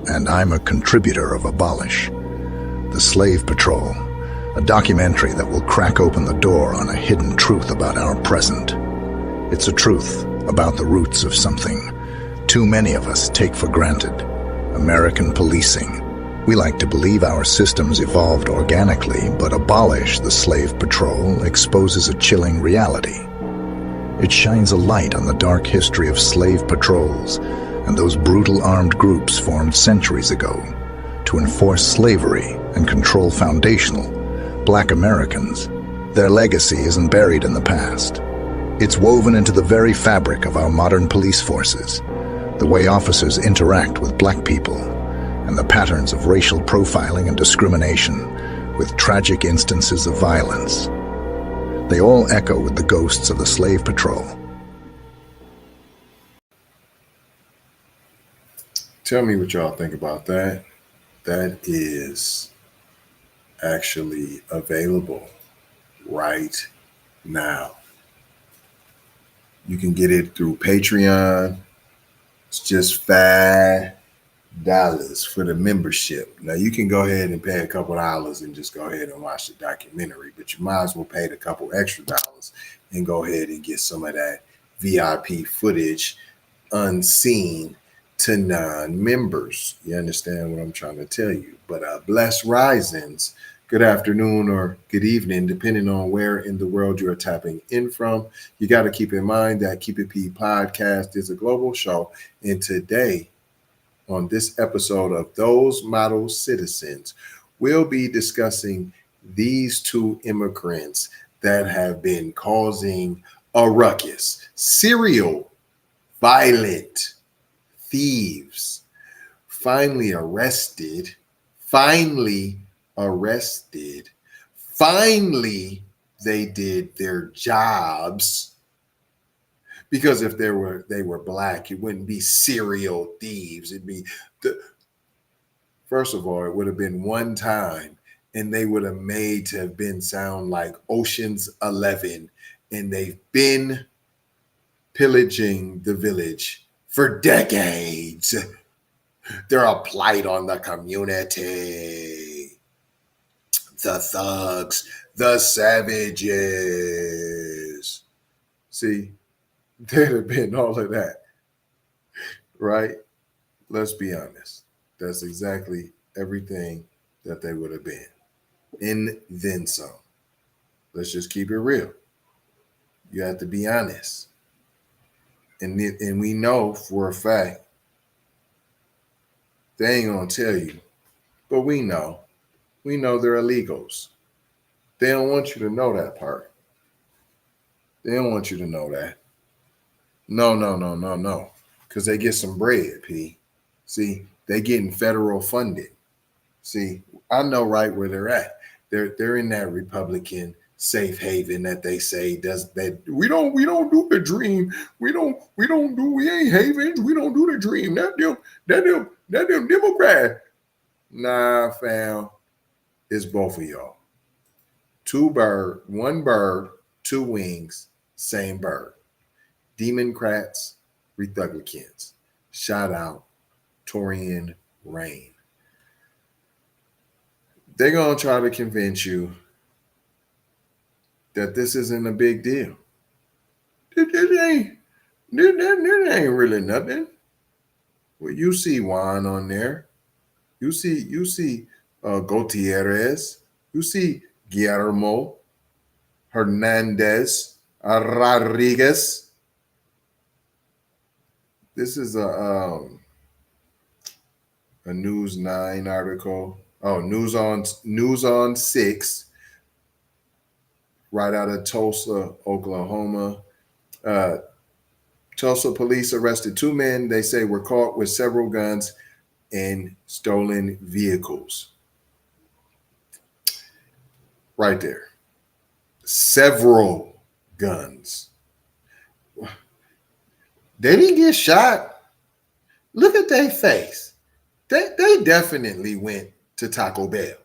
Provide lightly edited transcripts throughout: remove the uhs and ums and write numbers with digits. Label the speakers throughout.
Speaker 1: and I'm a contributor of Abolish, the Slave Patrol, a documentary that will crack open the door on a hidden truth about our present. It's a truth about the roots of something too many of us take for granted: American policing. We like to believe our systems evolved organically, but Abolish, the Slave Patrol, exposes a chilling reality. It shines a light on the dark history of slave patrols and those brutal armed groups formed centuries ago to enforce slavery and control foundational Black Americans. Their legacy isn't buried in the past. It's woven into the very fabric of our modern police forces, the way officers interact with Black people, and the patterns of racial profiling and discrimination, with tragic instances of violence. They all echo with the ghosts of the Slave Patrol.
Speaker 2: Tell me what y'all think about that. That is actually available right now. You can get it through Patreon. It's just $5 for the membership. Now you can go ahead and pay a couple dollars and just go ahead and watch the documentary, but you might as well pay a couple extra dollars and go ahead and get some of that VIP footage unseen to non-members. You understand what I'm trying to tell you? But blessed risings, good afternoon or good evening, depending on where in the world you're tapping in from. You got to keep in mind that Keep It P podcast is a global show, and today, on this episode of Those Model Citizens, we'll be discussing these two immigrants that have been causing a ruckus. Serial violent thieves, finally arrested, finally they did their jobs. Because if they were Black, it wouldn't be serial thieves. It'd be first of all, it would have been one time, and they would have made to have been sound like Ocean's 11, and they've been pillaging the village for decades. They're a blight on the community. The thugs, the savages. See, there'd have been all of that, right? Let's be honest. That's exactly everything that they would have been. And then some. Let's just keep it real. You have to be honest. And we know for a fact, they ain't going to tell you, but we know. We know they're illegals. They don't want you to know that part. They don't want you to know that. No. Because they get some bread, P. See, they getting federal funding. See, I know right where they're at. They're in that Republican safe haven that they say does that. We don't do the dream. We ain't havens. We don't do the dream. That them Democrat. Nah, fam. It's both of y'all. One bird, two wings, same bird. Democrats, Republicans. Shout out Torian Rain. They're going to try to convince you that this isn't a big deal. This ain't really nothing. Well, you see Juan on there. You see Gutierrez. You see Guillermo, Hernandez, Rodriguez. This is a News 9 article. Oh, News on 6, right out of Tulsa, Oklahoma. Tulsa police arrested two men they say were caught with several guns and stolen vehicles. Right there. Several guns. They didn't get shot. Look at their face. They definitely went to Taco Bell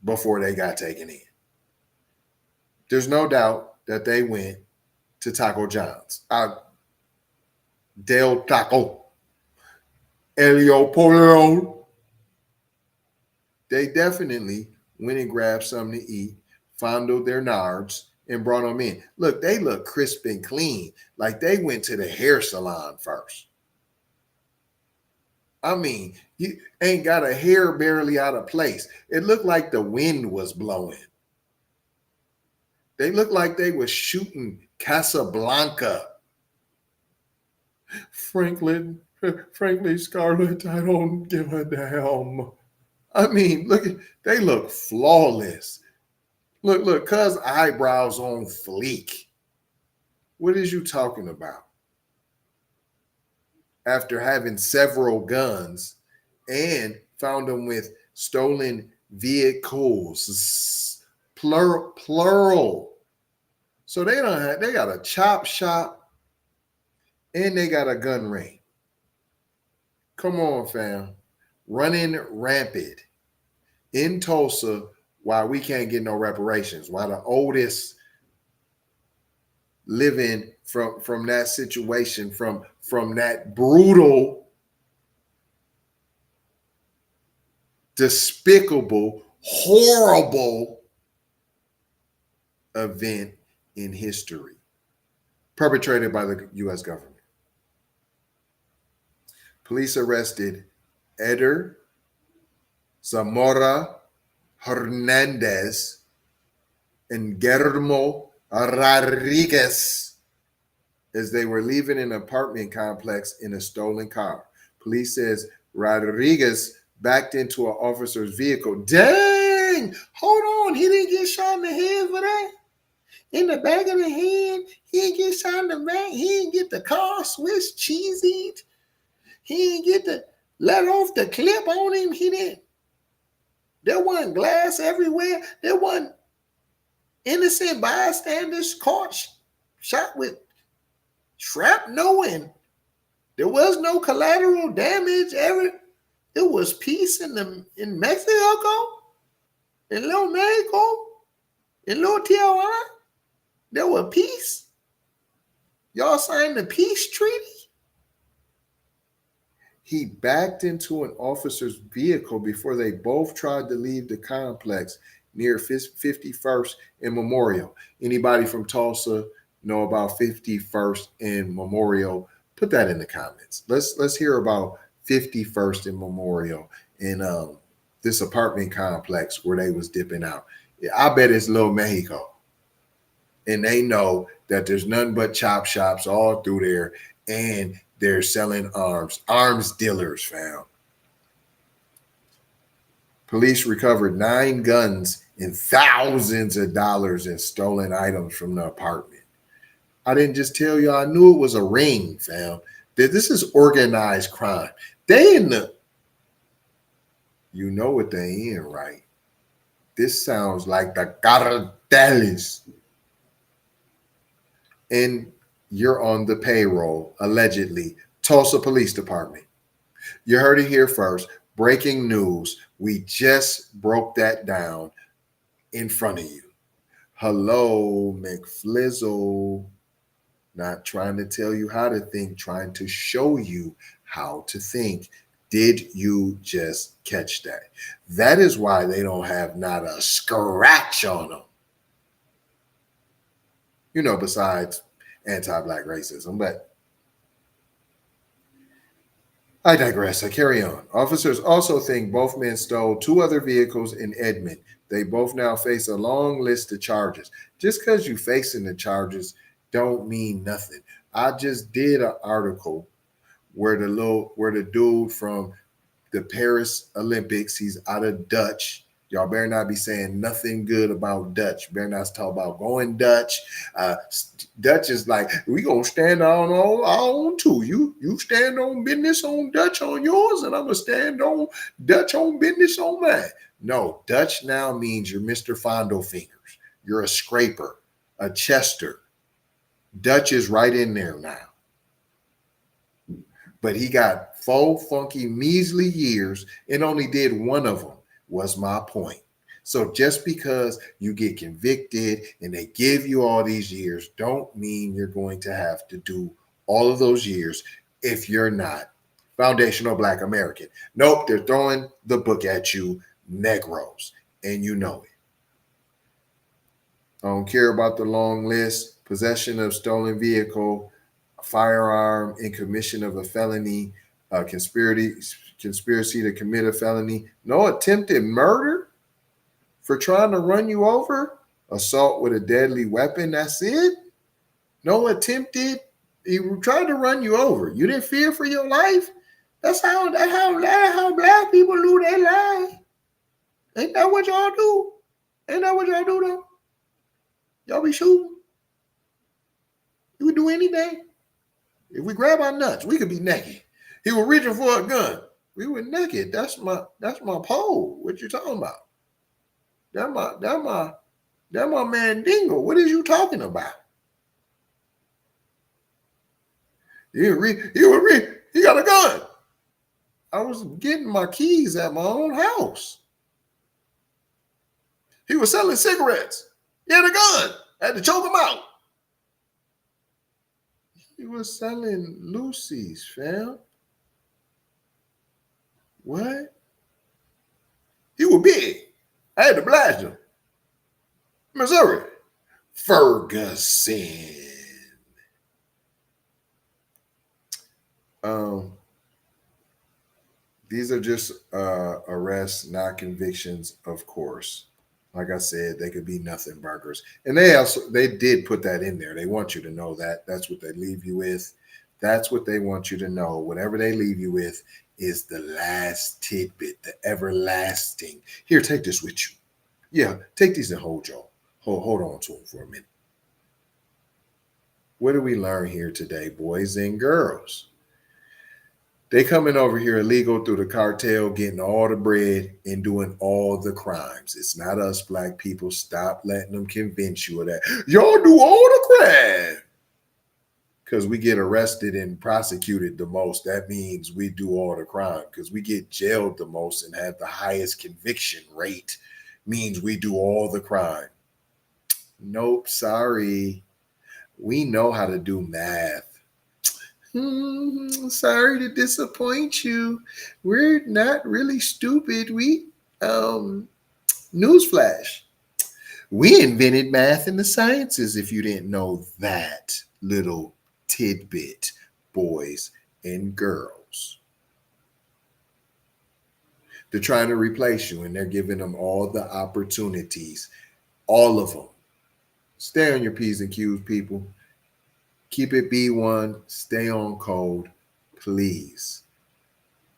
Speaker 2: before they got taken in. There's no doubt that they went to Taco John's. Del Taco. Elio. They definitely went and grabbed something to eat, fondled their nards, and brought them in. Look, they look crisp and clean, like they went to the hair salon first. I mean, you ain't got a hair barely out of place. It looked like the wind was blowing. They looked like they was shooting Casablanca. Frankly, Scarlett, I don't give a damn. I mean, they look flawless. Look, cuz eyebrows on fleek. What is you talking about? After having several guns and found them with stolen vehicles, plural. So they got a chop shop and they got a gun range. Come on, fam. Running rampant in Tulsa while we can't get no reparations, while the oldest living from that situation, from that brutal, despicable, horrible event in history perpetrated by the U.S. government. Police arrested Eder, Zamora-Hernandez, and Guillermo Rodriguez as they were leaving an apartment complex in a stolen car. Police says Rodriguez backed into an officer's vehicle. Dang! Hold on. He didn't get shot in the head for that? In the back of the head? He didn't get shot in the back? He didn't get the car Swiss cheesied? He didn't get the let off the clip on him? He didn't. There wasn't glass everywhere. There wasn't innocent bystanders caught shot with shrapnel, and there was no collateral damage ever. It was peace in Mexico, in Little Mexico, in Little Tijuana. There was peace. Y'all signed the peace treaty. He backed into an officer's vehicle before they both tried to leave the complex near 51st and Memorial. Anybody from Tulsa know about 51st and Memorial? Put that in the comments. Let's hear about 51st and Memorial in this apartment complex where they was dipping out. I bet it's Little Mexico. And they know that there's nothing but chop shops all through there, and they're selling arms dealers found. Police recovered 9 guns and thousands of dollars in stolen items from the apartment. I didn't just tell you, I knew it was a ring, fam. This is organized crime. They in the, you know what they in, right? This sounds like the carteles. And you're on the payroll, allegedly. Tulsa Police Department. You heard it here first. Breaking news. We just broke that down in front of you. Hello, McFlizzle. Not trying to tell you how to think, trying to show you how to think. Did you just catch that? That is why they don't have not a scratch on them. You know, besides anti-Black racism, but I digress. I carry on. Officers also think both men stole 2 other vehicles in Edmond. They both now face a long list of charges. Just because you facing the charges don't mean nothing. I just did an article where the dude from the Paris Olympics, he's out of Dutch. Y'all better not be saying nothing good about Dutch. Better not talk about going Dutch. Dutch is like, we gonna stand on our own too. You stand on business on Dutch on yours, and I'm gonna stand on Dutch on business on mine. No, Dutch now means you're Mr. Fondle Fingers. You're a scraper, a chester. Dutch is right in there now. But he got 4 funky, measly years and only did 1 of them, was my point. So just because you get convicted and they give you all these years, don't mean you're going to have to do all of those years if you're not Foundational Black American. Nope, they're throwing the book at you, Negroes, and you know it. I don't care about the long list. Possession of stolen vehicle, a firearm in commission of a felony, conspiracy to commit a felony, no attempted murder for trying to run you over, assault with a deadly weapon, that's it. No attempted, he tried to run you over. You didn't fear for your life. That's how black people lose their life. Ain't that what y'all do? Ain't that what y'all do though? Y'all be shooting. You would do anything. If we grab our nuts, we could be naked. He was reaching for a gun. We were naked. That's my pole. What you talking about? That my man Dingo. What is you talking about? He got a gun. I was getting my keys at my own house. He was selling cigarettes. He had a gun. I had to choke him out. He was selling Lucy's, fam. What? He was big. I had to blast him. Missouri. Ferguson. These are just arrests, not convictions, of course. Like I said, they could be nothing burgers. And they did put that in there. They want you to know that. That's what they leave you with. That's what they want you to know. Whatever they leave you with is the last tidbit, the everlasting. Here, take this with you. Yeah, take these and hold y'all. Hold on to them for a minute. What do we learn here today, boys and girls? They coming over here illegal through the cartel, getting all the bread and doing all the crimes. It's not us black people. Stop letting them convince you of that. Y'all do all the crime. Because we get arrested and prosecuted the most. That means we do all the crime. Because we get jailed the most and have the highest conviction rate means we do all the crime. Nope, sorry. We know how to do math. Sorry to disappoint you. We're not really stupid. We, newsflash. We invented math and the sciences, if you didn't know that little tidbit, boys and girls. They're trying to replace you and they're giving them all the opportunities, all of them. Stay on your P's and Q's, people. Keep it B1. Stay on code, please.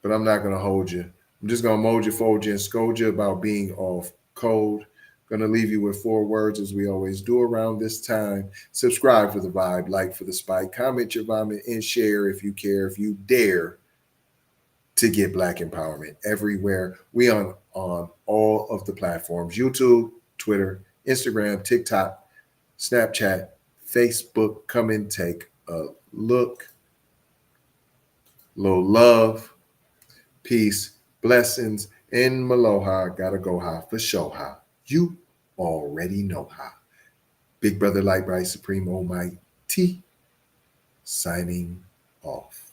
Speaker 2: But I'm not going to hold you. I'm just going to mold you, fold you, and scold you about being off code. Going to leave you with 4 words as we always do around this time. Subscribe for the vibe, like for the spike, comment your vomit, and share if you care, if you dare to get Black empowerment everywhere. We on all of the platforms: YouTube, Twitter, Instagram, TikTok, Snapchat, Facebook. Come and take a look. Little love, peace, blessings, and maloha. Gotta go high for show high. You already know how. Big Brother Light Bright Supreme Almighty signing off.